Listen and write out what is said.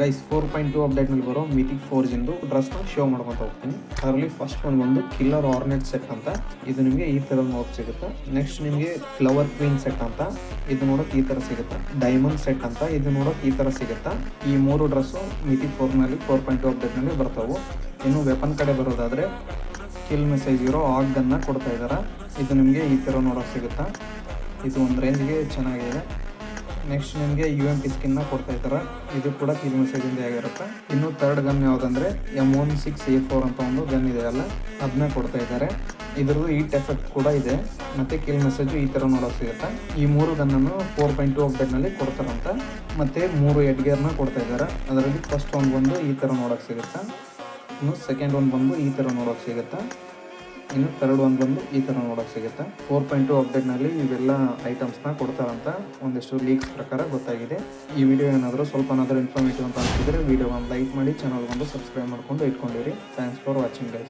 Guys 4.2 ಅಪ್ಡೇಟ್ನಲ್ಲಿ ಬರೋ mythic ಫೋರ್ಜಿಂದು ಡ್ರೆಸ್ನ show ಮಾಡ್ಕೊತ ಹೋಗ್ತೀನಿ. ಅದರಲ್ಲಿ ಫಸ್ಟ್ ಒಂದು ಕಿಲ್ಲರ್ ಆರ್ನೆಟ್ ಸೆಟ್ ಅಂತ, ಇದು ನಿಮಗೆ ಈ ಥರ ನೋಡೋಕೆ ಸಿಗುತ್ತೆ. ನೆಕ್ಸ್ಟ್ ನಿಮಗೆ ಫ್ಲವರ್ ಕ್ವೀನ್ ಸೆಟ್ ಅಂತ, ಇದು ನೋಡೋಕೆ ಈ ಥರ ಸಿಗುತ್ತೆ. ಡೈಮಂಡ್ ಸೆಟ್ ಅಂತ, ಇದು ನೋಡೋಕೆ ಈ ಥರ ಸಿಗುತ್ತೆ. ಈ 3 ಡ್ರೆಸ್ಸು ಮಿಥಿಕ್ 4ನಲ್ಲಿ 4.2 ಅಪ್ಡೇಟ್ನಲ್ಲಿ ಬರ್ತಾವೆ. ಇನ್ನು ವೆಪನ್ ಕಡೆ ಬರೋದಾದರೆ ಕಿಲ್ ಮೆಸೇಜ್ ಇರೋ ಆಗನ್ನ ಕೊಡ್ತಾ ಇದ್ದಾರೆ. ಇದು ನಿಮಗೆ ಈ ಥರ ನೋಡೋಕೆ ಸಿಗುತ್ತೆ. ಇದು ಒಂದು ರೇಂಜ್ಗೆ ಚೆನ್ನಾಗಿದೆ. ನೆಕ್ಸ್ಟ್ ನಿಮಗೆ UMP ಸ್ಕಿನ್ನ ಕೊಡ್ತಾ ಇದ್ದಾರೆ. ಇದು ಕೂಡ ಕಿಲ್ ಮೆಸೇಜಿಂದ ಆಗಿರುತ್ತೆ. ಇನ್ನು ಥರ್ಡ್ ಗನ್ ಯಾವುದಂದರೆ M16A4 ಅಂತ ಒಂದು ಗನ್ ಇದೆ ಅಲ್ಲ, ಅದನ್ನ ಕೊಡ್ತಾ ಇದ್ದಾರೆ. ಇದ್ರದ್ದು ಈಟ್ ಎಫೆಕ್ಟ್ ಕೂಡ ಇದೆ, ಮತ್ತು ಕಿಲ್ ಮೆಸೇಜು ಈ ಥರ ನೋಡೋಕೆ ಸಿಗುತ್ತೆ. ಈ 3 ಗನ್ನನ್ನು 4.2 ಅಪ್ಡೇಟ್ನಲ್ಲಿ ಕೊಡ್ತಾರಂತ. ಮತ್ತು 3 ಎಡ್ಗೇರ್ನ ಕೊಡ್ತಾ ಇದ್ದಾರೆ. ಅದರಲ್ಲಿ ಫಸ್ಟ್ ಬಂದು ಈ ಥರ ನೋಡೋಕೆ ಸಿಗುತ್ತೆ. ಇನ್ನು ಸೆಕೆಂಡ್ ಬಂದು ಈ ಥರ ನೋಡೋಕೆ ಸಿಗುತ್ತೆ. ಇನ್ನು ಥರ್ಡ್ ಬಂದು ಈ ಥರ ನೋಡೋಕೆ ಸಿಗುತ್ತೆ. 4.2 ಅಪ್ಡೇಟ್ನಲ್ಲಿ ಇವೆಲ್ಲ ಐಟಮ್ಸ್ನ ಕೊಡ್ತಾರಂತ ಒಂದಿಷ್ಟು ಲೀಕ್ಸ್ ಪ್ರಕಾರ ಗೊತ್ತಾಗಿದೆ. ಈ ವಿಡಿಯೋ ಏನಾದರೂ ಸ್ವಲ್ಪನಾದರೂ ಇನ್ಫಾರ್ಮೇಟಿವ್ ಅಂತ ಅನಿಸಿದರೆ ವಿಡಿಯೋ ಒಂದು ಲೈಕ್ ಮಾಡಿ, ಚಾನಲ್ ಒಂದು ಸಬ್ಸ್ಕ್ರೈಬ್ ಮಾಡ್ಕೊಂಡು ಇಟ್ಕೊಂಡಿರಿ. Thanks for watching guys.